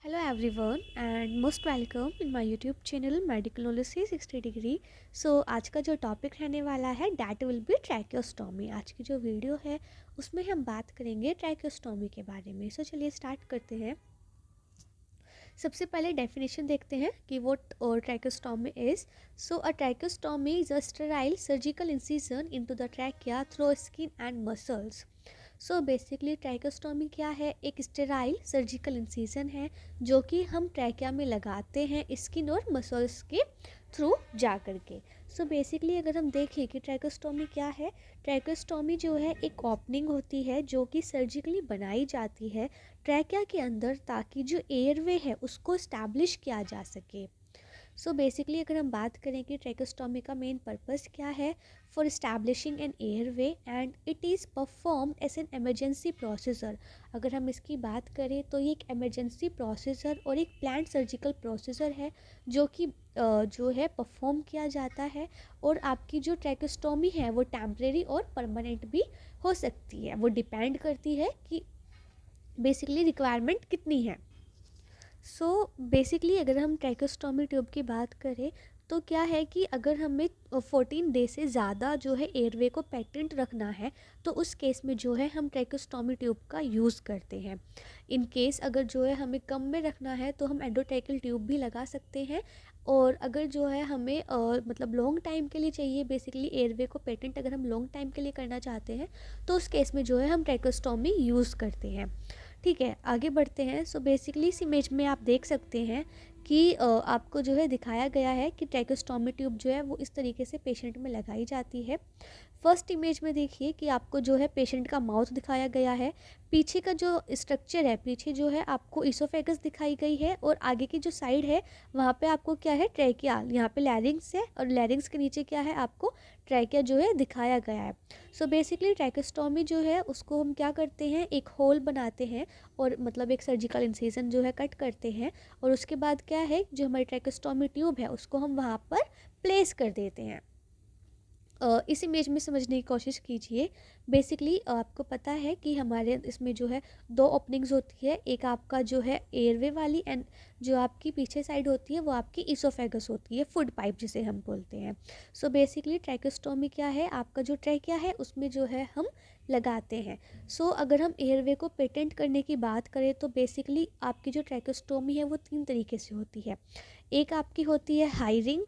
Hello everyone and most welcome in my YouTube channel Medical Knowledge 360 degree. आज का जो topic रहने वाला है डैट विल बी ट्रैकियोस्टोमी। आज की जो वीडियो है उसमें हम बात करेंगे ट्रैकियोस्टोमी के बारे में। चलिए स्टार्ट करते हैं। सबसे पहले डेफिनेशन देखते हैं कि what tracheostomy is. A tracheostomy is a sterile surgical incision into the trachea through skin and muscles. Basically tracheostomy क्या है? एक स्टेराइल सर्जिकल इंसिजन है जो कि हम ट्रैकिया में लगाते हैं स्किन और मसल्स के थ्रू जा करके। बेसिकली अगर हम देखें कि ट्रैकियोस्टोमी क्या है, ट्रैकियोस्टोमी जो है एक ओपनिंग होती है जो कि सर्जिकली बनाई जाती है ट्रैकिया के अंदर, ताकि जो एयरवे है उसको इस्टेब्लिश किया जा सके। बेसिकली अगर हम बात करें कि ट्रैकियोस्टोमी का मेन पर्पस क्या है, for establishing an airway and it is perform as an emergency procedure. अगर हम इसकी बात करें तो ये एक एमरजेंसी प्रोसीजर और एक प्लान्ड सर्जिकल प्रोसीजर है जो कि जो है परफॉर्म किया जाता है। और आपकी जो ट्रैकियोस्टोमी है वो टेम्परेरी और परमानेंट भी हो सकती है, वो डिपेंड करती है कि बेसिकली रिक्वायरमेंट कितनी है। बेसिकली अगर हम ट्रैकियोस्टोमी ट्यूब की बात करें तो क्या है कि अगर हमें 14 डे से ज़्यादा जो है एयरवे को पेटेंट रखना है तो उस केस में जो है हम ट्रैकियोस्टोमी ट्यूब का यूज़ करते हैं। इन केस अगर जो है हमें कम में रखना है तो हम एंडोट्रैकियल ट्यूब भी लगा सकते हैं। और अगर जो है हमें मतलब लॉन्ग टाइम के लिए चाहिए, बेसिकली एयरवे को पेटेंट अगर हम लॉन्ग टाइम के लिए करना चाहते हैं तो उस केस में जो है हम ट्रैकियोस्टोमी यूज़ करते हैं। ठीक है, आगे बढ़ते हैं। बेसिकली इस इमेज में आप देख सकते हैं कि आपको जो है दिखाया गया है कि ट्रैकियोस्टोमी ट्यूब जो है वो इस तरीके से पेशेंट में लगाई जाती है। फर्स्ट इमेज में देखिए कि आपको जो है पेशेंट का माउथ दिखाया गया है, पीछे का जो स्ट्रक्चर है, पीछे जो है आपको इसोफेगस दिखाई गई है और आगे की जो साइड है वहाँ पे आपको क्या है, ट्रैकिया, यहाँ पे लैरिंग्स है और लैरिंग्स के नीचे क्या है, आपको ट्रैकिया जो है दिखाया गया है। बेसिकली ट्रैकियोस्टोमी जो है उसको हम क्या करते हैं, एक होल बनाते हैं और मतलब एक सर्जिकल इंसिजन जो है कट करते हैं और उसके बाद क्या है, जो हमारी ट्रैकियोस्टोमी ट्यूब है उसको हम वहाँ पर प्लेस कर देते हैं। इस इमेज में समझने की कोशिश कीजिए। बेसिकली आपको पता है कि हमारे इसमें जो है दो ओपनिंग्स होती है, एक आपका जो है एयरवे वाली एंड जो आपकी पीछे साइड होती है वो आपकी इसोफेगस होती है, फूड पाइप जिसे हम बोलते हैं। बेसिकली ट्रैकियोस्टोमी क्या है, आपका जो ट्रैकिया है उसमें जो है हम लगाते हैं। अगर हम एयरवे को पेटेंट करने की बात करें तो बेसिकली आपकी जो ट्रैकियोस्टोमी है वो 3 तरीके से होती है। एक आपकी होती है हाई रिंग।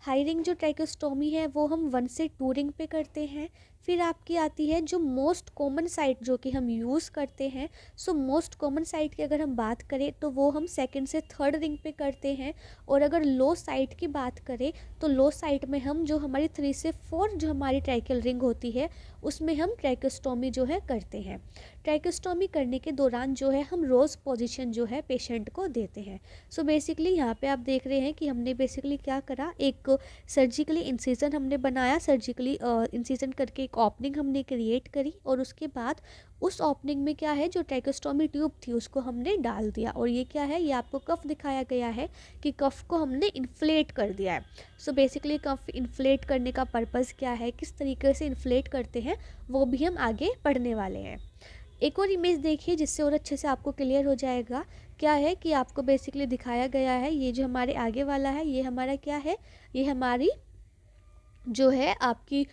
हाई रिंग जो ट्रैकियोस्टोमी है वो हम 1 से 2 रिंग पे करते हैं। फिर आपकी आती है जो मोस्ट कॉमन साइट जो कि हम यूज़ करते हैं। मोस्ट कॉमन साइट की अगर हम बात करें तो वो हम 2nd से 3rd रिंग पे करते हैं। और अगर लो साइट की बात करें तो लो साइट में हम जो हमारी 3 से 4 जो हमारी ट्रैकियल रिंग होती है उसमें हम ट्रैकियोस्टोमी जो है करते हैं। ट्रैकियोस्टोमी करने के दौरान जो है हम रोज़ पोजीशन जो है पेशेंट को देते हैं। बेसिकली यहाँ पे आप देख रहे हैं कि हमने बेसिकली क्या करा, एक सर्जिकली इंसिजन हमने बनाया, सर्जिकली इंसिजन करके एक ओपनिंग हमने क्रिएट करी और उसके बाद उस ओपनिंग में क्या है, जो ट्रैकियोस्टोमी ट्यूब थी उसको हमने डाल दिया। और ये क्या है, ये आपको कफ दिखाया गया है कि कफ को हमने इन्फ्लेट कर दिया है। बेसिकली कफ इन्फ्लेट करने का पर्पज़ क्या है, किस तरीके से इन्फ्लेट करते हैं, वो भी हम आगे पढ़ने वाले हैं। एक और इमेज देखिए जिससे और अच्छे से आपको क्लियर हो जाएगा। क्या है कि आपको बेसिकली दिखाया गया है, ये जो हमारे आगे वाला है ये हमारा क्या है, ये हमारी जो है आपकी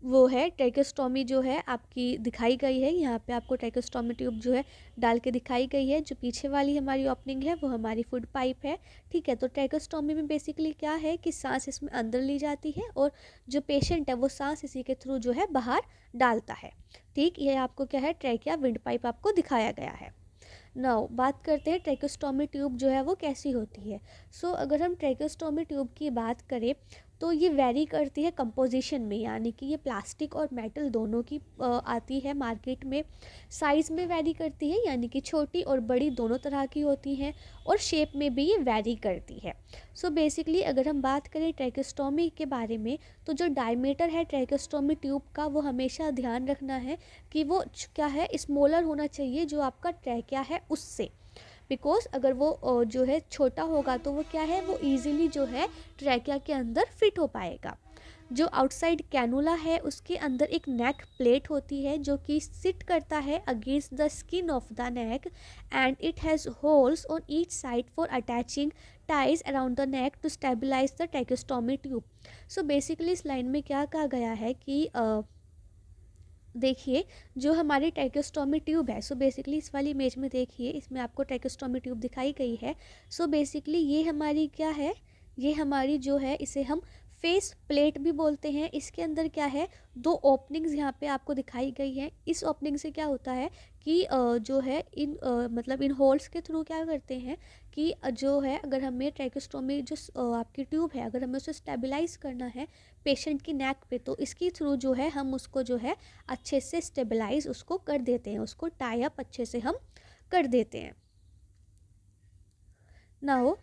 वो है ट्रैकियोस्टोमी जो है आपकी दिखाई गई है। यहाँ पे आपको ट्रैकियोस्टोमी ट्यूब जो है डाल के दिखाई गई है। जो पीछे वाली हमारी ओपनिंग है वो हमारी फूड पाइप है। ठीक है, तो ट्रैकियोस्टोमी में बेसिकली क्या है कि सांस इसमें अंदर ली जाती है और जो पेशेंट है वो सांस इसी के थ्रू जो है बाहर डालता है। ठीक, ये आपको क्या है, ट्रैकिया विंड पाइप आपको दिखाया गया है। नाउ बात करते हैं ट्रैकियोस्टोमी ट्यूब जो है वो कैसी होती है। अगर हम ट्रैकियोस्टोमी ट्यूब की बात करें तो ये वेरी करती है कंपोजिशन में, यानी कि ये प्लास्टिक और मेटल दोनों की आती है मार्केट में। साइज़ में वेरी करती है, यानी कि छोटी और बड़ी दोनों तरह की होती हैं और शेप में भी ये वेरी करती है। बेसिकली अगर हम बात करें ट्रैकियोस्टोमी के बारे में तो जो डायमीटर है ट्रैकियोस्टोमी ट्यूब का वो हमेशा ध्यान रखना है कि वो क्या है, स्मॉलर होना चाहिए जो आपका ट्रैकिया है उससे। बिकॉज अगर वो जो है छोटा होगा तो वो क्या है, वो ईजिली जो है ट्रैकिया के अंदर फिट हो पाएगा। जो आउटसाइड कैनुला है उसके अंदर एक नेक प्लेट होती है जो कि सिट करता है against the skin of the neck, and it has holes on each side for attaching ties around the neck to stabilize the tracheostomy tube. So basically इस लाइन में क्या कहा गया है कि देखिए जो हमारी ट्रैकेस्टोमी ट्यूब है, सो बेसिकली इस वाली इमेज में देखिए, इसमें आपको ट्रैकेस्टोमी ट्यूब दिखाई गई है। सो बेसिकली ये हमारी क्या है, ये हमारी जो है इसे हम फेस प्लेट भी बोलते हैं। इसके अंदर क्या है, दो ओपनिंग्स यहाँ पे आपको दिखाई गई हैं। इस ओपनिंग से क्या होता है कि जो है इन मतलब इन होल्स के थ्रू क्या करते हैं कि जो है अगर हमें ट्रैकेस्टोमी जो आपकी ट्यूब है अगर हमें उसे स्टेबलाइज करना है पेशेंट की नेक पे, तो इसके थ्रू जो है हम उसको जो है अच्छे से स्टेबलाइज उसको कर देते हैं, उसको टाई अप अच्छे से हम कर देते हैं। नाउ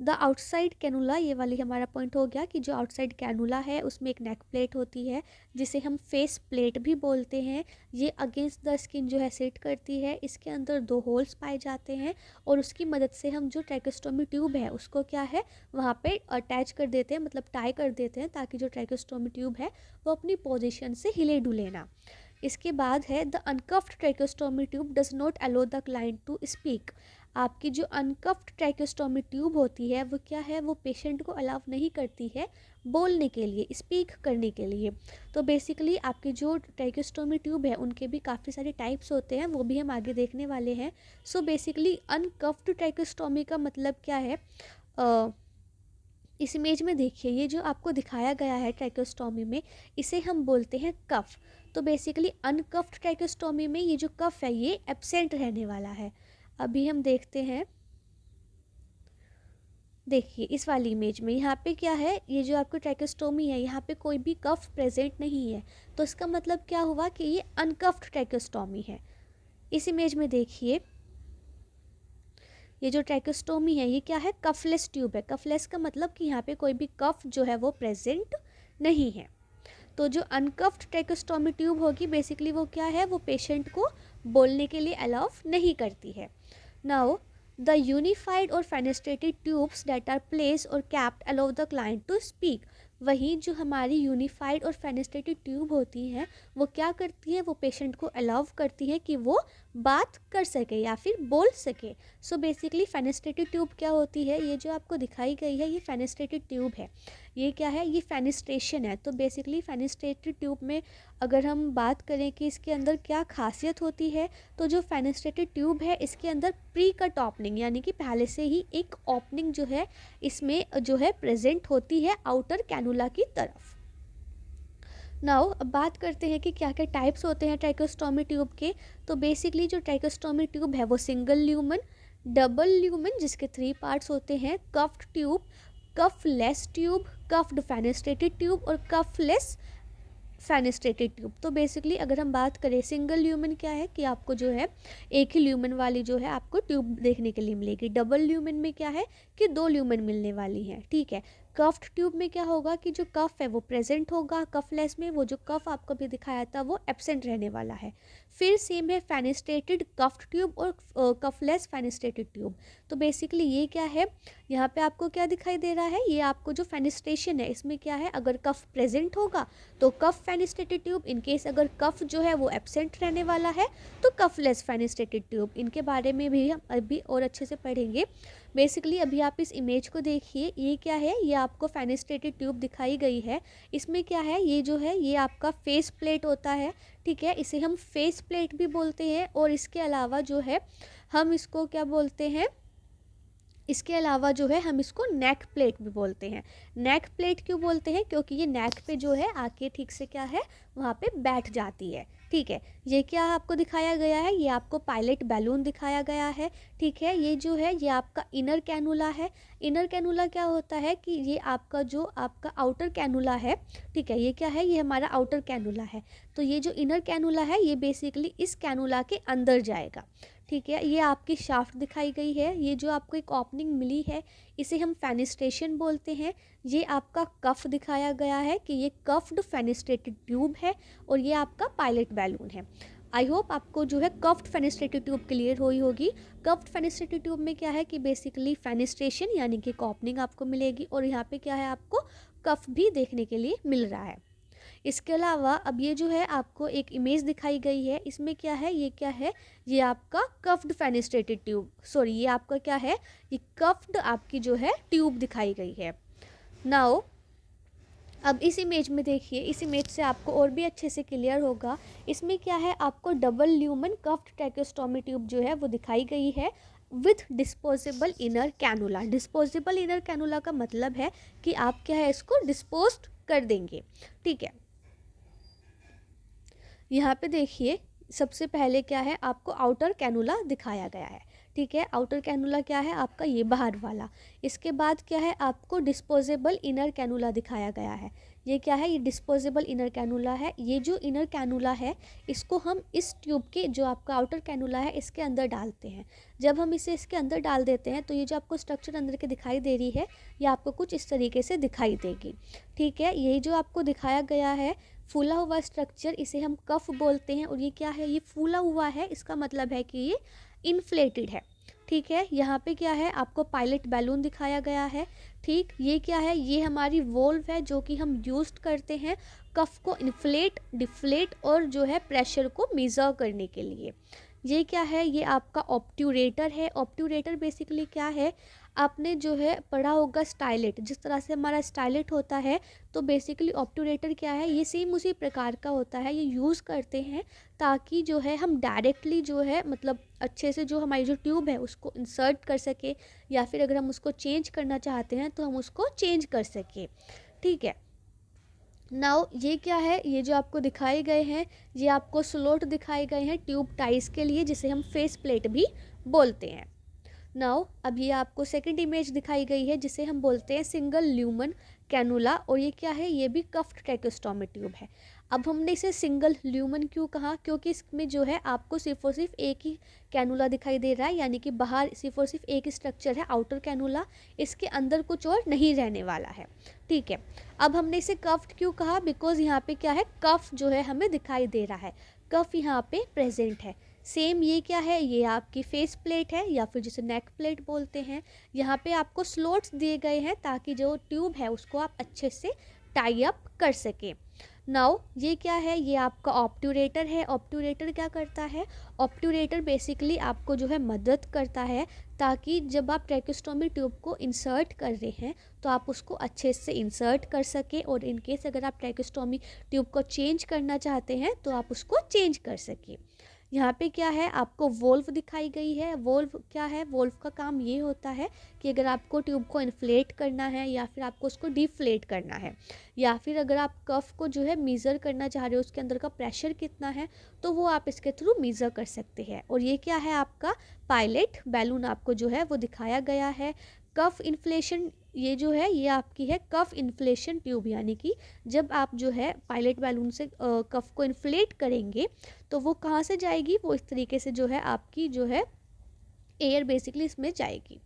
द आउटसाइड कैनुला, ये वाली हमारा पॉइंट हो गया कि जो आउटसाइड कैनुला है उसमें एक नेक प्लेट होती है जिसे हम फेस प्लेट भी बोलते हैं। ये अगेंस्ट द स्किन जो है सेट करती है, इसके अंदर दो होल्स पाए जाते हैं और उसकी मदद से हम जो ट्रैकेस्टोमी ट्यूब है उसको क्या है वहाँ पे अटैच कर देते हैं, मतलब टाई कर देते हैं, ताकि जो ट्रैकेस्टोमी ट्यूब है वो अपनी पोजिशन से हिले डुले ना। इसके बाद है the uncuffed tracheostomy tube does not allow the client to speak. आपकी जो अनकफ्ड ट्रैकेस्टोमी ट्यूब होती है वो क्या है, वो पेशेंट को अलाउ नहीं करती है बोलने के लिए, स्पीक करने के लिए। तो बेसिकली आपकी जो ट्रैकेस्टोमी ट्यूब है उनके भी काफ़ी सारे टाइप्स होते हैं, वो भी हम आगे देखने वाले हैं। सो बेसिकली अनकफ्ड ट्रैकेस्टोमी का मतलब क्या है, इस इमेज में देखिए ये जो आपको दिखाया गया है ट्रैकेस्टोमी में, इसे हम बोलते हैं कफ। तो बेसिकली अनकफ्ड ट्रैकेस्टोमी में ये जो कफ है ये एब्सेंट रहने वाला है। अभी हम देखते हैं, देखिए इस वाली इमेज में यहाँ पे क्या है, ये जो आपको ट्रैकेस्टोमी है यहाँ पे कोई भी कफ प्रेजेंट नहीं है, तो इसका मतलब क्या हुआ कि ये अनकफ्ड ट्रैकेस्टोमी है। इस इमेज में देखिए ये जो ट्रैकेस्टोमी है ये क्या है, कफलेस ट्यूब है। कफलेस का मतलब कि यहाँ पे कोई भी कफ जो है वो प्रेजेंट नहीं है। तो जो अनकफ्ड ट्रैकेस्टोमी ट्यूब होगी बेसिकली वो क्या है, वो पेशेंट को बोलने के लिए अलाउ नहीं करती है। नाउ द यूनिफाइड और fenestrated tubes that are place और capped allow the client to speak. वहीं जो हमारी यूनिफाइड और फेनेस्ट्रेटेड ट्यूब होती हैं वो क्या करती है, वो पेशेंट को अलाउ करती है कि वो बात कर सके या फिर बोल सके। सो बेसिकली फेनेस्ट्रेटेड ट्यूब क्या होती है, ये जो आपको दिखाई गई है ये फेनेस्ट्रेटेड ट्यूब है। ये क्या है, ये फेनिस्ट्रेशन है। तो बेसिकली फेनिस्ट्रेटेड ट्यूब में अगर हम बात करें कि इसके अंदर क्या खासियत होती है, तो जो फेनिस्ट्रेटेड ट्यूब है इसके अंदर प्री कट ओपनिंग यानी कि पहले से ही एक ओपनिंग जो है इसमें जो है प्रेजेंट होती है आउटर कैनुला की तरफ। नाउ अब बात करते हैं कि क्या क्या टाइप्स होते हैं ट्रैकेस्टोमी ट्यूब के। तो बेसिकली जो ट्रैकेस्टोमी ट्यूब है वो सिंगल ल्यूमन, डबल ल्यूमन जिसके 3 पार्ट्स होते हैं, cuffed tube, cuffless tube, cuffed fenestrated tube और कफलेस फेनेस्ट्रेटेड ट्यूब। तो बेसिकली अगर हम बात करें सिंगल ल्यूमन क्या है कि आपको जो है एक ही ल्यूमन वाली जो है आपको ट्यूब देखने के लिए मिलेगी। डबल ल्यूमन में क्या है कि 2 ल्यूमन मिलने वाली हैं, ठीक है। कफ्ड ट्यूब में क्या होगा कि जो कफ है वो प्रेजेंट होगा, कफलेस में वो जो कफ आपको भी दिखाया था वो एब्सेंट रहने वाला है। फिर सेम है फेनेस्ट्रेटेड कफ्ड ट्यूब और कफलेस फेनेस्ट्रेटेड ट्यूब। तो बेसिकली ये क्या है, यहाँ पे आपको क्या दिखाई दे रहा है, ये आपको जो फेनेस्ट्रेशन है इसमें क्या है, अगर कफ प्रेजेंट होगा तो कफ फेनेस्ट्रेटेड ट्यूब, इनकेस अगर कफ जो है वो एब्सेंट रहने वाला है तो कफलेस फेनेस्ट्रेटेड ट्यूब। इनके बारे में भी हम अभी और अच्छे से पढ़ेंगे। बेसिकली अभी आप इस इमेज को देखिए, ये क्या है, ये आपको फेनेस्ट्रेटेड ट्यूब दिखाई गई है। इसमें क्या है, ये जो है ये आपका फेस प्लेट होता है, ठीक है, इसे हम फेस प्लेट भी बोलते हैं। और इसके अलावा जो है हम इसको क्या बोलते हैं, इसके अलावा जो है हम इसको नेक प्लेट भी बोलते हैं। नेक प्लेट क्यों बोलते हैं, क्योंकि ये नेक पे जो है आके ठीक से क्या है वहाँ पे बैठ जाती है, ठीक है। ये क्या आपको दिखाया गया है, ये आपको पायलट बैलून दिखाया गया है, ठीक है। ये जो है ये आपका इनर कैनुला है। इनर कैनुला क्या होता है कि ये आपका जो आपका आउटर कैनुला है, ठीक है, ये क्या है, ये हमारा आउटर कैनुला है। तो ये जो इनर कैनुला है ये बेसिकली इस कैनुला के अंदर जाएगा, ठीक है। ये आपकी शाफ्ट दिखाई गई है, ये जो आपको एक ओपनिंग मिली है इसे हम फेनिस्ट्रेशन बोलते हैं। ये आपका कफ दिखाया गया है कि ये कफ्ड फेनिस्ट्रेटेड ट्यूब है और ये आपका पायलट बैलून है। आई होप आपको जो है कफ्ड फेनिस्ट्रेटेड ट्यूब क्लियर हुई होगी। कफ्ड फेनिस्ट्रेटेड ट्यूब में क्या है कि बेसिकली फेनिस्ट्रेशन यानी कि एक ओपनिंग आपको मिलेगी और यहाँ पे क्या है आपको कफ भी देखने के लिए मिल रहा है। इसके अलावा अब ये जो है आपको एक इमेज दिखाई गई है, इसमें क्या है, ये क्या है, ये आपका कफ्ड फेनेस्ट्रेटेड ट्यूब, सॉरी ये आपका क्या है, ये कफ्ड आपकी जो है ट्यूब दिखाई गई है। नाउ अब इस इमेज में देखिए, इस इमेज से आपको और भी अच्छे से क्लियर होगा। इसमें क्या है, आपको डबल ल्यूमन कफ्ड ट्रैकेस्टोमी ट्यूब जो है वो दिखाई गई है with disposable inner cannula. Disposable inner cannula का मतलब है कि आप क्या है इसको डिस्पोज कर देंगे, ठीक है। यहाँ पे देखिए सबसे पहले क्या है, आपको आउटर कैनुला दिखाया गया है, ठीक है। आउटर कैनुला क्या है आपका, ये बाहर वाला। इसके बाद क्या है, आपको डिस्पोजेबल इनर कैनुला दिखाया गया है। ये क्या है, ये डिस्पोजेबल इनर कैनुला है। ये जो इनर कैनुला है इसको हम इस ट्यूब के, जो आपका आउटर कैनुला है, इसके अंदर डालते हैं। जब हम इसे इसके अंदर डाल देते हैं तो ये जो आपको स्ट्रक्चर अंदर के दिखाई दे रही है, ये आपको कुछ इस तरीके से दिखाई देगी, ठीक है। ये जो आपको दिखाया गया है फूला हुआ स्ट्रक्चर, इसे हम कफ बोलते हैं। और ये क्या है, ये फूला हुआ है, इसका मतलब है कि ये इन्फ्लेटेड है, ठीक है। यहाँ पे क्या है, आपको पायलट बैलून दिखाया गया है, ठीक। ये क्या है, ये हमारी वोल्व है जो कि हम यूज करते हैं कफ को इन्फ्लेट, डिफ्लेट और जो है प्रेशर को मेजर करने के लिए। ये क्या है, ये आपका ऑब्ट्यूरेटर है। ऑब्ट्यूरेटर बेसिकली क्या है, आपने जो है पढ़ा होगा स्टाइलेट, जिस तरह से हमारा स्टाइलेट होता है, तो बेसिकली ऑब्ट्यूरेटर क्या है, ये सेम उसी प्रकार का होता है। ये यूज़ करते हैं ताकि जो है हम डायरेक्टली जो है मतलब अच्छे से जो हमारी जो ट्यूब है उसको इंसर्ट कर सके, या फिर अगर हम उसको चेंज करना चाहते हैं तो हम उसको चेंज कर सके, ठीक है। नाउ ये क्या है, ये जो आपको दिखाए गए हैं, ये आपको स्लोट दिखाए गए हैं ट्यूब टाइज के लिए, जिसे हम फेस प्लेट भी बोलते हैं। नाउ अब ये आपको सेकंड इमेज दिखाई गई है जिसे हम बोलते हैं सिंगल ल्यूमन कैनुला। और ये क्या है, ये भी कफ्ड ट्रैकेस्टोमी ट्यूब है। अब हमने इसे सिंगल ल्यूमन क्यों कहा, क्योंकि इसमें जो है आपको सिर्फ और सिर्फ एक ही कैनुला दिखाई दे रहा है, यानी कि बाहर सिर्फ और सिर्फ एक ही स्ट्रक्चर है, आउटर कैनुला, इसके अंदर कुछ और नहीं रहने वाला है, ठीक है। अब हमने इसे कफ्ड क्यों कहा, बिकॉज यहाँ पे क्या है, कफ जो है हमें दिखाई दे रहा है, कफ यहाँ पे प्रेजेंट है। सेम ये क्या है, ये आपकी फेस प्लेट है या फिर जिसे नेक प्लेट बोलते हैं। यहाँ पे आपको स्लोट्स दिए गए हैं ताकि जो ट्यूब है उसको आप अच्छे से टाई अप कर सकें। नाउ ये क्या है, ये आपका ऑब्ट्यूरेटर है। ऑब्ट्यूरेटर क्या करता है, ऑब्ट्यूरेटर बेसिकली आपको जो है मदद करता है ताकि जब आप ट्रैकेस्टोमी ट्यूब को इंसर्ट कर रहे हैं तो आप उसको अच्छे से इंसर्ट कर सकें, और इन केस अगर आप ट्रैकेस्टोमी ट्यूब को चेंज करना चाहते हैं तो आप उसको चेंज कर सकें। यहाँ पे क्या है, आपको वोल्व दिखाई गई है। वोल्व क्या है, वोल्व का काम ये होता है कि अगर आपको ट्यूब को इन्फ्लेट करना है या फिर आपको उसको डिफ्लेट करना है, या फिर अगर आप कफ को जो है मीज़र करना चाह रहे हो, उसके अंदर का प्रेशर कितना है, तो वो आप इसके थ्रू मीज़र कर सकते हैं। और ये क्या है, आपका पायलट बैलून आपको जो है वो दिखाया गया है। कफ इन्फ्लेशन, ये जो है ये आपकी है कफ इन्फ्लेशन ट्यूब, यानी कि जब आप जो है पायलट बैलून से कफ को इन्फ्लेट करेंगे तो वो कहाँ से जाएगी, वो इस तरीके से जो है आपकी जो है एयर बेसिकली इसमें जाएगी।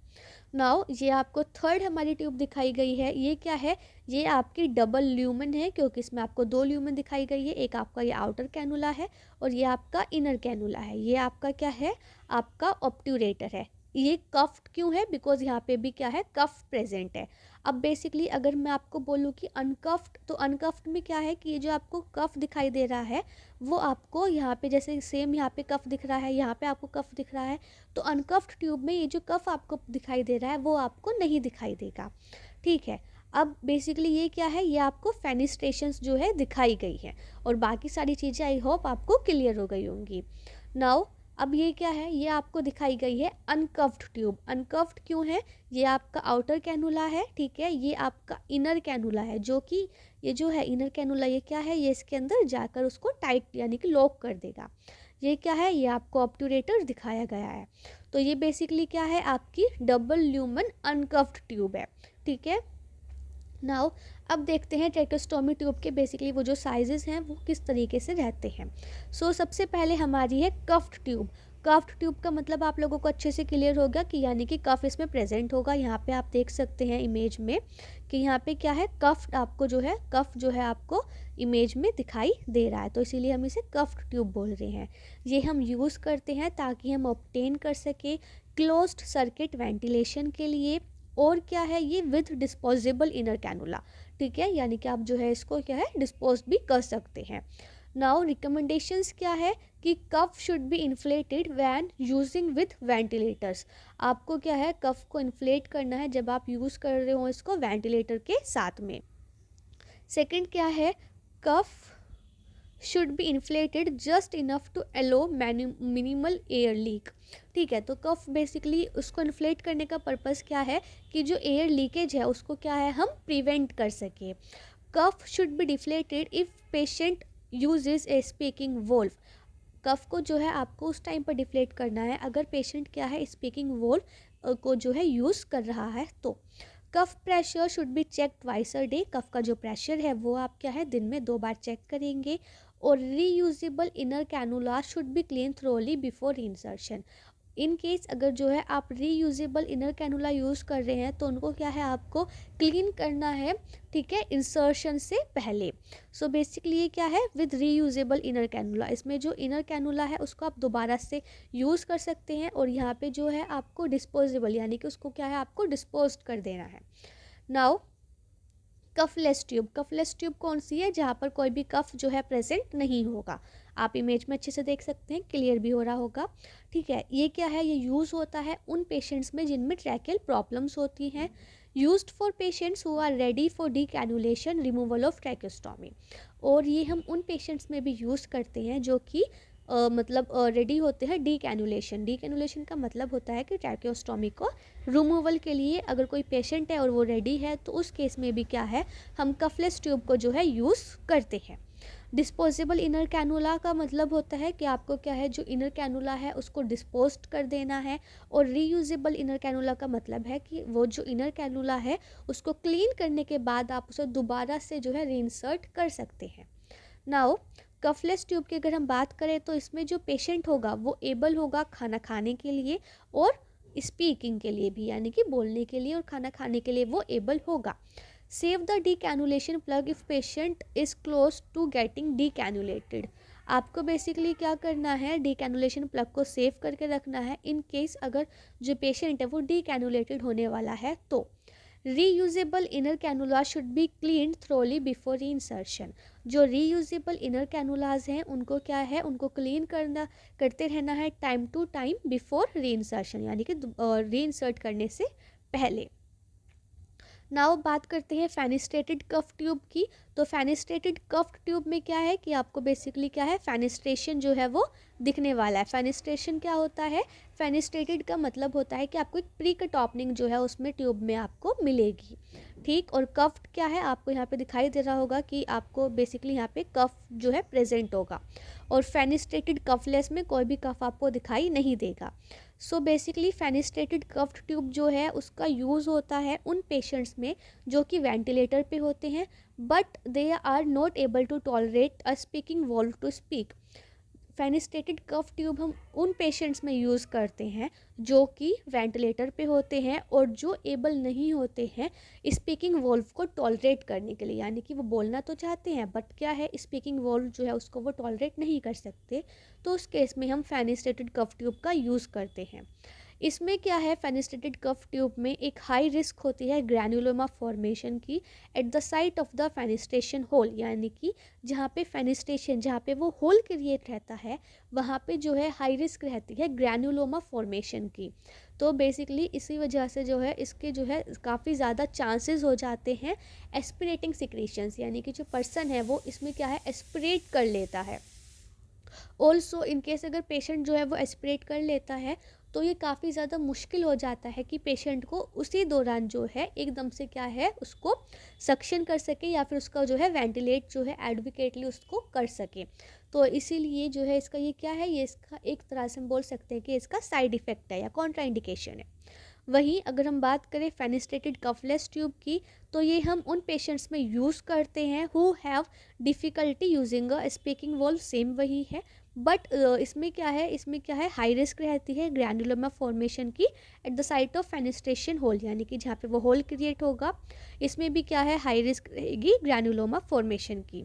नाउ ये आपको थर्ड हमारी ट्यूब दिखाई गई है। ये क्या है, ये आपकी डबल ल्यूमन है, क्योंकि इसमें आपको दो ल्यूमन दिखाई गई है। एक आपका ये आउटर कैनुला है और ये आपका इनर कैनुला है। ये आपका क्या है, आपका ऑब्ट्यूरेटर है। ये कफ्ड क्यों है, बिकॉज यहाँ पे भी क्या है, कफ प्रेजेंट है। अब बेसिकली अगर मैं आपको बोलूँ कि अनकफ्ड, तो अनकफ्ड में क्या है कि ये जो आपको कफ दिखाई दे रहा है वो आपको यहाँ पे जैसे सेम यहाँ पे कफ दिख रहा है, यहाँ पे आपको कफ दिख रहा है, तो अनकफ्ड ट्यूब में ये जो कफ आपको दिखाई दे रहा है वो आपको नहीं दिखाई देगा, ठीक है। अब बेसिकली ये क्या है, ये आपको फेनिस्ट्रेशंस जो है दिखाई गई है, और बाकी सारी चीज़ें आई होप आपको क्लियर हो गई होंगी। नाउ अब ये क्या है, ये आपको दिखाई गई है अनकफ्ड ट्यूब। अनकफ्ड क्यों है, ये आपका आउटर कैनुला है, ठीक है। ये आपका इनर कैनुला है, जो कि ये जो है इनर कैनुला, ये क्या है, ये इसके अंदर जाकर उसको टाइट यानी कि लॉक कर देगा। ये क्या है, ये आपको ऑब्ट्यूरेटर दिखाया गया है। तो ये बेसिकली क्या है, आपकी डबल ल्यूमन अनकफ्ड ट्यूब है, ठीक है। नाउ अब देखते हैं ट्रैकेस्टोमी ट्यूब के बेसिकली वो जो साइजेस हैं वो किस तरीके से रहते हैं। सो सबसे पहले हमारी है कफ्ड ट्यूब। कफ्ड ट्यूब का मतलब आप लोगों को अच्छे से क्लियर होगा कि यानी कि कफ इसमें प्रेजेंट होगा। यहाँ पे आप देख सकते हैं इमेज में कि यहाँ पे क्या है, कफ्ड आपको जो है, कफ जो है आपको इमेज में दिखाई दे रहा है, तो इसीलिए हम इसे कफ्ड ट्यूब बोल रहे हैं। ये हम यूज़ करते हैं ताकि हम ऑब्टेन कर सकें क्लोज्ड सर्किट वेंटिलेशन के लिए, और क्या है ये विथ डिस्पोजेबल इनर कैनुला, ठीक है, यानी कि आप जो है इसको क्या है डिस्पोज भी कर सकते हैं। नाउ रिकमेंडेशंस क्या है कि cuff should be inflated when using with ventilators. आपको क्या है कफ को इन्फ्लेट करना है जब आप यूज़ कर रहे हो इसको वेंटिलेटर के साथ में। सेकंड क्या है, cuff should be inflated just enough to allow minimal air leak, ठीक है। तो कफ बेसिकली उसको इन्फ्लेट करने का पर्पज़ क्या है कि जो एयर लीकेज है उसको क्या है हम प्रिवेंट कर सकें। Cuff should be deflated if patient uses a speaking valve. Cuff को जो है आपको उस टाइम पर डिफ्लेट करना है अगर पेशेंट क्या है स्पीकिंग वोल्व को जो है यूज़ कर रहा है तो। Cuff pressure should be check twice a day. Cuff का जो प्रेशर है वो आप क्या है दिन में 2 बार चेक करेंगे। और reusable inner cannula should be clean thoroughly before insertion. In case अगर जो है आप रीयूजेबल इनर कैनुला यूज़ कर रहे हैं तो उनको क्या है आपको क्लीन करना है, ठीक है, इंसर्शन से पहले। सो बेसिकली ये क्या है विद रीयूजेबल इनर कैनुला, इसमें जो इनर कैनुला है उसको आप दोबारा से यूज़ कर सकते हैं और यहाँ पे जो है आपको डिस्पोजेबल यानी कि उसको क्या है आपको डिस्पोज कर देना है। नाउ कफलेस ट्यूब, कफलेस ट्यूब कौन सी है जहाँ पर कोई भी कफ जो है प्रेजेंट नहीं होगा। आप इमेज में अच्छे से देख सकते हैं, क्लियर भी हो रहा होगा, ठीक है। ये क्या है ये यूज़ होता है उन पेशेंट्स में जिनमें ट्रैकियल प्रॉब्लम्स होती हैं। Used for patients who are ready for decannulation removal of tracheostomy. और ये हम उन पेशेंट्स में भी यूज़ करते हैं जो कि मतलब रेडी होते हैं डीकैनुलेशन। डीकैनुलेशन का मतलब होता है कि ट्रैकियोस्टोमी को रिमूवल के लिए अगर कोई पेशेंट है और वो रेडी है तो उस केस में भी क्या है हम कफलेस ट्यूब को जो है यूज़ करते हैं। डिस्पोजेबल इनर कैनुला का मतलब होता है कि आपको क्या है जो इनर कैनुला है उसको डिस्पोज कर देना है। और रीयूजेबल इनर कैनुला का मतलब है कि वो जो इनर कैनुला है उसको क्लीन करने के बाद आप उसे दोबारा से जो है रीइंसर्ट कर सकते हैं। नाउ कफलेस ट्यूब की अगर हम बात करें तो इसमें जो पेशेंट होगा वो एबल होगा खाना खाने के लिए और स्पीकिंग के लिए भी, यानी कि बोलने के लिए और खाना खाने के लिए वो एबल होगा। Save the decannulation plug if patient is close to getting decannulated. आपको बेसिकली क्या करना है डीकैनुलेशन प्लग को सेव करके रखना है इन केस अगर जो पेशेंट है वो डीकैनुलेटेड होने वाला है तो। Reusable inner cannula should be clean thoroughly before री इंसर्शन। जो रीयूजेबल इनर कैनुलाज हैं उनको क्या है उनको क्लीन करते रहना है टाइम टू टाइम बिफोर री इंसर्शन, यानी कि री इंसर्ट करने से पहले। नाउ बात करते हैं फेनिस्ट्रेटेड कफ ट्यूब की। तो फेनिस्ट्रेटेड कफ ट्यूब में क्या है कि आपको बेसिकली क्या है फेनिस्ट्रेशन जो है वो दिखने वाला है। फेनिस्ट्रेशन क्या होता है, फेनिस्ट्रेटेड का मतलब होता है कि आपको एक प्री कट ओपनिंग जो है उसमें ट्यूब में आपको मिलेगी, ठीक। और कफ क्या है आपको यहाँ पे दिखाई दे रहा होगा कि आपको बेसिकली यहाँ पे कफ जो है प्रेजेंट होगा। और फेनिस्ट्रेटेड कफलेस में कोई भी कफ आपको दिखाई नहीं देगा। सो बेसिकली फेनिस्ट्रेटेड कफ्ड ट्यूब जो है उसका यूज़ होता है उन पेशेंट्स में जो कि वेंटिलेटर पे होते हैं but they are not able to tolerate a speaking valve to speak. Fenestrated cuff tube हम उन पेशेंट्स में यूज़ करते हैं जो कि वेंटिलेटर पे होते हैं और जो एबल नहीं होते हैं स्पीकिंग वॉल्व को टॉलरेट करने के लिए, यानी कि वो बोलना तो चाहते हैं बट क्या है स्पीकिंग वॉल्व जो है उसको वो टॉलरेट नहीं कर सकते। तो उस केस में हम फेनिस्ट्रेटेड कफ ट्यूब का यूज़ करते हैं। इसमें क्या है फेनिस्ट्रेटेड कफ ट्यूब में एक हाई रिस्क होती है ग्रैनुलोमा फॉर्मेशन की at the site of the fenestration hole, यानी कि जहाँ पे फेनिस्ट्रेशन जहाँ पे वो होल क्रिएट रहता है वहाँ पे जो है हाई रिस्क रहती है ग्रैनुलोमा फॉर्मेशन की। तो बेसिकली इसी वजह से जो है इसके जो है काफ़ी ज़्यादा चांसेस हो जाते हैं एस्पिरेटिंग सिक्रीशंस, यानी कि जो पर्सन है वो इसमें क्या है एस्पिरेट कर लेता है। ऑल्सो इन केस अगर पेशेंट जो है वो एस्पिरेट कर लेता है तो ये काफ़ी ज़्यादा मुश्किल हो जाता है कि पेशेंट को उसी दौरान जो है एकदम से क्या है उसको सक्शन कर सके या फिर उसका जो है वेंटिलेट जो है एडवोकेटली उसको कर सके। तो इसीलिए जो है इसका ये क्या है ये इसका एक तरह से हम बोल सकते हैं कि इसका साइड इफ़ेक्ट है या कॉन्ट्राइंडिकेशन है। वहीं अगर हम बात करें फेनिस्ट्रेटेड कफलेस ट्यूब की तो ये हम उन पेशेंट्स में यूज़ करते हैं who have difficulty using a speaking valve, same वही है बट इसमें क्या है हाई रिस्क रहती है ग्रैनुलोमा फॉर्मेशन की at the site of fenestration hole, यानी कि जहाँ पे वो होल क्रिएट होगा इसमें भी क्या है हाई रिस्क रहेगी ग्रैनुलोमा फॉर्मेशन की।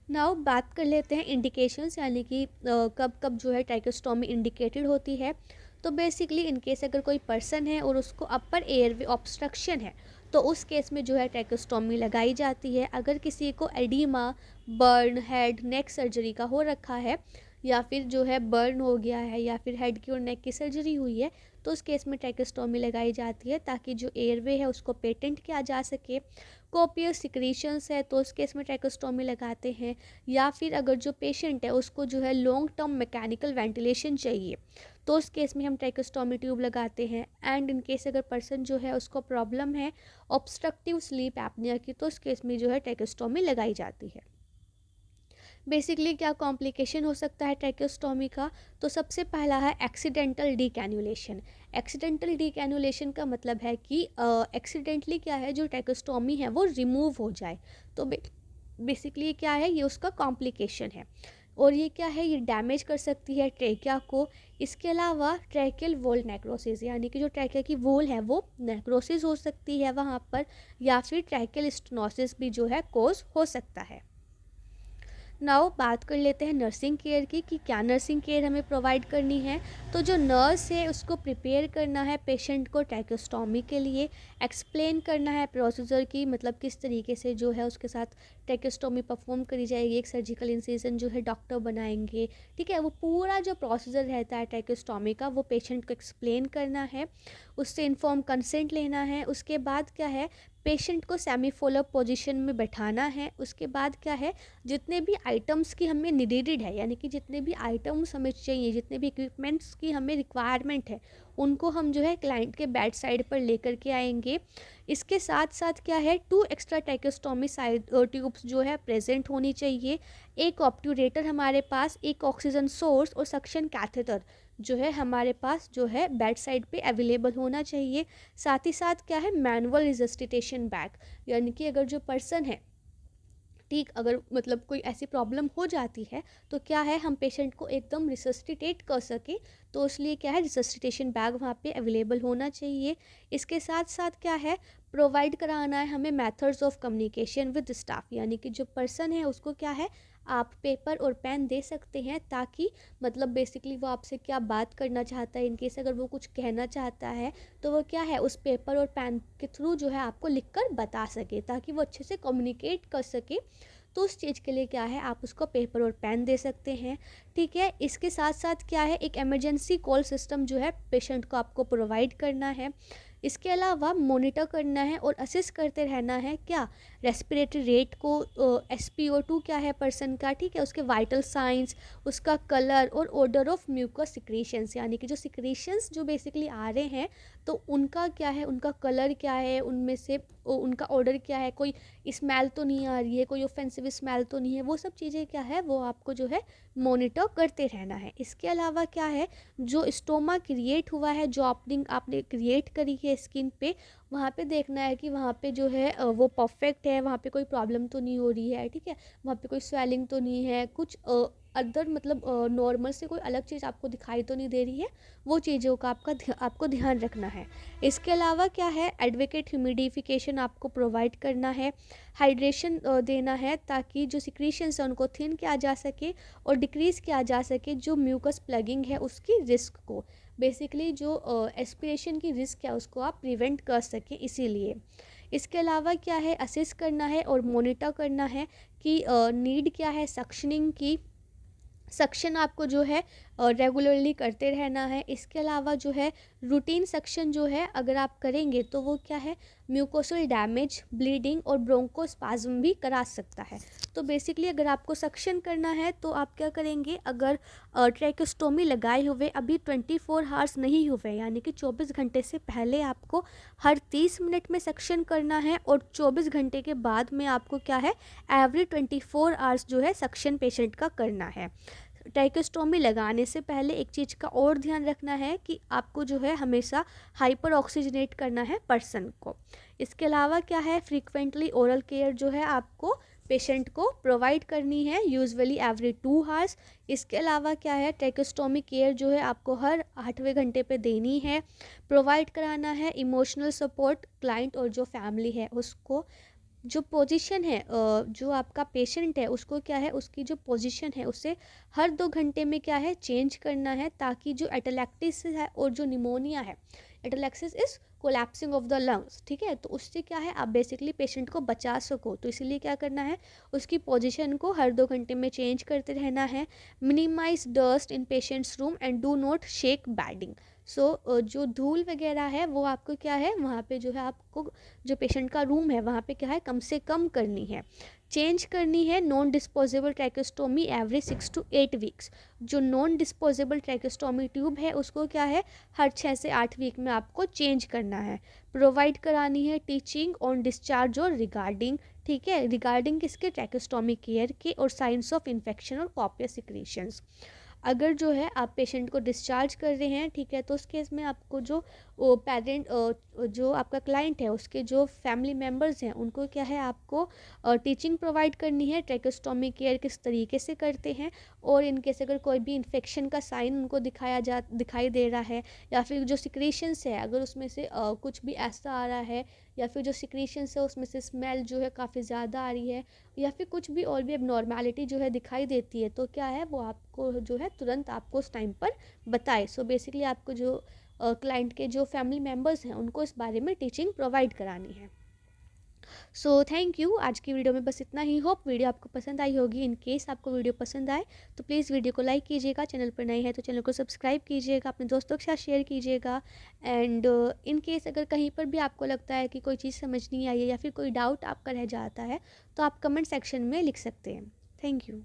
नाउ बात कर लेते हैं इंडिकेशंस, यानी कि कब कब जो है ट्राइकोस्टोमी इंडिकेटेड होती है। तो बेसिकली इन केस अगर कोई पर्सन है और उसको अपर एयरवे ऑब्स्ट्रक्शन है तो उस केस में जो है ट्रैकोस्टोमी लगाई जाती है। अगर किसी को oedema, burn, head neck surgery का हो रखा है या फिर जो है बर्न हो गया है या फिर हेड की और नेक की सर्जरी हुई है तो उस केस में ट्रैकोस्टोमी लगाई जाती है ताकि जो एयरवे है उसको पेटेंट किया जा सके। कोपियस सिक्रीशंस है तो उस केस में ट्रैकोस्टोमी लगाते हैं। या फिर अगर जो पेशेंट है उसको जो है लॉन्ग टर्म मैकेनिकल वेंटिलेशन चाहिए तो उस केस में हम ट्रैकोस्टोमी ट्यूब लगाते हैं। एंड इन केस अगर पर्सन जो है उसको प्रॉब्लम है ऑब्स्ट्रक्टिव स्लीप एपनिया की तो उस केस में जो है ट्रैकोस्टोमी लगाई जाती है। बेसिकली क्या कॉम्प्लिकेशन हो सकता है ट्रैकोस्टोमी का, तो सबसे पहला है एक्सीडेंटल डीकैन्युलेशन। एक्सीडेंटल डीकैन्युलेशन का मतलब है कि एक्सीडेंटली क्या है जो ट्रैकोस्टोमी है वो रिमूव हो जाए। तो बेसिकली क्या है, ये उसका कॉम्प्लिकेशन है और ये क्या है, ये डैमेज कर सकती है ट्रैकिया को। इसके अलावा ट्रैकियल वॉल नेक्रोसिस, यानी कि जो ट्रैकिया की वॉल है वो नेक्रोसिस हो सकती है वहाँ पर, या फिर ट्रैकियल स्टेनोसिस भी जो है कोज हो सकता है। नाउ बात कर लेते हैं नर्सिंग केयर की कि क्या नर्सिंग केयर हमें प्रोवाइड करनी है। तो जो नर्स है उसको प्रिपेयर करना है पेशेंट को ट्रैकोस्टोमी के लिए, एक्सप्लेन करना है प्रोसीजर की, मतलब किस तरीके से जो है उसके साथ ट्रैकोस्टोमी परफॉर्म करी जाएगी। एक सर्जिकल इंसिजन जो है डॉक्टर बनाएंगे, ठीक है। वो पूरा जो प्रोसीजर रहता है ट्रैकोस्टोमी का वो पेशेंट को एक्सप्लेन करना है, उससे इन्फॉर्म कंसेंट लेना है। उसके बाद क्या है, पेशेंट को सेमी फोल्ड अप पोजीशन में बैठाना है। उसके बाद क्या है, जितने भी आइटम्स की हमें नीडेड है, यानी कि जितने भी आइटम्स हमें चाहिए, जितने भी इक्विपमेंट्स की हमें रिक्वायरमेंट है, उनको हम जो है क्लाइंट के बेड साइड पर लेकर के आएंगे। इसके साथ साथ क्या है, 2 एक्स्ट्रा ट्रैकोस्टोमी साइड ट्यूब्स जो है प्रेजेंट होनी चाहिए, एक ऑब्ट्यूरेटर हमारे पास, एक ऑक्सीजन सोर्स और सक्शन कैथेटर जो है हमारे पास जो है बेड साइड पे अवेलेबल होना चाहिए। साथ ही साथ क्या है, मैनुअल रिसस्टिटेशन बैग, यानी कि अगर जो पर्सन है, ठीक, अगर मतलब कोई ऐसी प्रॉब्लम हो जाती है तो क्या है, हम पेशेंट को एकदम रिसस्टिटेट कर सके, तो इसलिए क्या है, रिसस्टिटेशन बैग वहाँ पे अवेलेबल होना चाहिए। इसके साथ साथ क्या है, प्रोवाइड कराना है हमें methods of communication with staff, यानी कि जो पर्सन है उसको क्या है, आप पेपर और पेन दे सकते हैं ताकि मतलब बेसिकली वो आपसे क्या बात करना चाहता है, इनकेस अगर वो कुछ कहना चाहता है तो वो क्या है उस पेपर और पेन के थ्रू जो है आपको लिखकर बता सके, ताकि वो अच्छे से कम्युनिकेट कर सके। तो उस चीज़ के लिए क्या है, आप उसको पेपर और पेन दे सकते हैं, ठीक है। इसके साथ साथ क्या है, एक इमरजेंसी कॉल सिस्टम जो है पेशेंट को आपको प्रोवाइड करना है। इसके अलावा मॉनिटर करना है और असिस्ट करते रहना है क्या, रेस्पिरेटरी रेट को, SpO2 क्या है पर्सन का, ठीक है, उसके वाइटल साइंस, उसका कलर और ऑर्डर ऑफ म्यूकस सिक्रीशंस, यानी कि जो सिक्रीशंस जो बेसिकली आ रहे हैं तो उनका क्या है, उनका कलर क्या है, उनमें से उनका ऑर्डर क्या है, कोई स्मेल तो नहीं आ रही है, कोई ऑफेंसिव स्मेल तो नहीं है, वो सब चीज़ें क्या है वो आपको जो है मॉनिटर करते रहना है। इसके अलावा क्या है, जो स्टोमा क्रिएट हुआ है, जो ओपनिंग आपने क्रिएट करी है स्किन पे, वहाँ पे देखना है कि वहाँ पे जो है वो परफेक्ट है, वहाँ पे कोई प्रॉब्लम तो नहीं हो रही है, ठीक है, वहाँ पे कोई स्वेलिंग तो नहीं है, कुछ अदर मतलब नॉर्मल से कोई अलग चीज़ आपको दिखाई तो नहीं दे रही है, वो चीज़ों का आपको ध्यान रखना है। इसके अलावा क्या है, एडवोकेट ह्यूमिडिफिकेशन आपको प्रोवाइड करना है, हाइड्रेशन देना है ताकि जो सिक्रीशंस है उनको थिन किया जा सके और डिक्रीज़ किया जा सके जो म्यूकस प्लगिंग है उसकी रिस्क को, बेसिकली जो एस्पिरेशन की रिस्क है उसको आप प्रिवेंट कर सकें, इसीलिए। इसके अलावा क्या है, असेस करना है और मॉनिटर करना है कि नीड क्या है सक्शनिंग की, सक्शन आपको जो है रेगुलरली करते रहना है। इसके अलावा जो है रूटीन सक्शन जो है अगर आप करेंगे तो वो क्या है, म्यूकोसल डैमेज, ब्लीडिंग और ब्रोंकोस्पाज्म भी करा सकता है। तो बेसिकली अगर आपको सक्शन करना है तो आप क्या करेंगे, अगर ट्रैकोस्टोमी लगाए हुए अभी 24 हावर्स नहीं हुए, यानी कि 24 घंटे से पहले आपको हर 30 मिनट में सक्शन करना है और 24 घंटे के बाद में आपको क्या है, एवरी 24 आवर्स जो है सक्शन पेशेंट का करना है। ट्रैकोस्टोमी लगाने से पहले एक चीज़ का और ध्यान रखना है कि आपको जो है हमेशा हाइपर ऑक्सीजनेट करना है पर्सन को। इसके अलावा क्या है, फ्रीक्वेंटली ओरल केयर जो है आपको पेशेंट को प्रोवाइड करनी है, यूजुअली एवरी 2 हावर्स। इसके अलावा क्या है, ट्रैकोस्टोमी केयर जो है आपको हर 8वें घंटे पे देनी है, प्रोवाइड कराना है। इमोशनल सपोर्ट क्लाइंट और जो फैमिली है उसको, जो पोजीशन है जो आपका पेशेंट है उसको क्या है, उसकी जो पोजीशन है उसे हर 2 घंटे में क्या है चेंज करना है, ताकि जो एटलैक्टिस है और जो निमोनिया है, atelectasis is collapsing of the lungs, ठीक है, तो उससे क्या है आप बेसिकली पेशेंट को बचा सको, तो इसीलिए क्या करना है, उसकी पोजीशन को हर 2 घंटे में चेंज करते रहना है। Minimize dust in patient's room and do not shake bedding. So जो धूल वगैरह है वो आपको क्या है वहाँ पे जो है आपको जो पेशेंट का रूम है वहाँ पे क्या है कम से कम करनी है। चेंज करनी है non disposable tracheostomy every 6 to 8 weeks. जो नॉन डिस्पोजेबल ट्रैकेस्टोमी ट्यूब है उसको क्या है हर 6 से 8 वीक में आपको चेंज करना है। प्रोवाइड करानी है टीचिंग ऑन डिस्चार्ज और रिगार्डिंग, ठीक है, रिगार्डिंग किसके, ट्रैकेस्टोमी केयर के और साइंस ऑफ इन्फेक्शन और कॉपियस सिक्रीशंस। अगर जो है आप पेशेंट को डिस्चार्ज कर रहे हैं, ठीक है, तो उस केस में आपको जो पेरेंट जो आपका क्लाइंट है उसके जो फैमिली मेम्बर्स हैं उनको क्या है आपको टीचिंग प्रोवाइड करनी है, ट्रैकेस्टोमी केयर किस तरीके से करते हैं, और इनकेस अगर कोई भी इन्फेक्शन का साइन उनको दिखाई दे रहा है, या फिर जो सिक्रीशंस है अगर उसमें से कुछ भी ऐसा आ रहा है, या फिर जो सिक्रीशंस है उसमें से स्मेल जो है काफ़ी ज़्यादा आ रही है, या फिर कुछ भी और भी एबनॉर्मैलिटी जो है दिखाई देती है, तो क्या है वो आपको जो है तुरंत आपको उस टाइम पर बताए। सो बेसिकली आपको जो क्लाइंट के जो फैमिली मेम्बर्स हैं उनको इस बारे में टीचिंग प्रोवाइड करानी है। सो थैंक यू, आज की वीडियो में बस इतना ही। होप वीडियो आपको पसंद आई होगी। इन केस आपको वीडियो पसंद आए तो प्लीज़ वीडियो को लाइक कीजिएगा, चैनल पर नए हैं तो चैनल को सब्सक्राइब कीजिएगा, अपने दोस्तों के साथ शेयर कीजिएगा। एंड इन केस अगर कहीं पर भी आपको लगता है कि कोई चीज़ समझ नहीं आई है या फिर कोई डाउट आपका रह जाता है तो आप कमेंट सेक्शन में लिख सकते हैं। Thank you.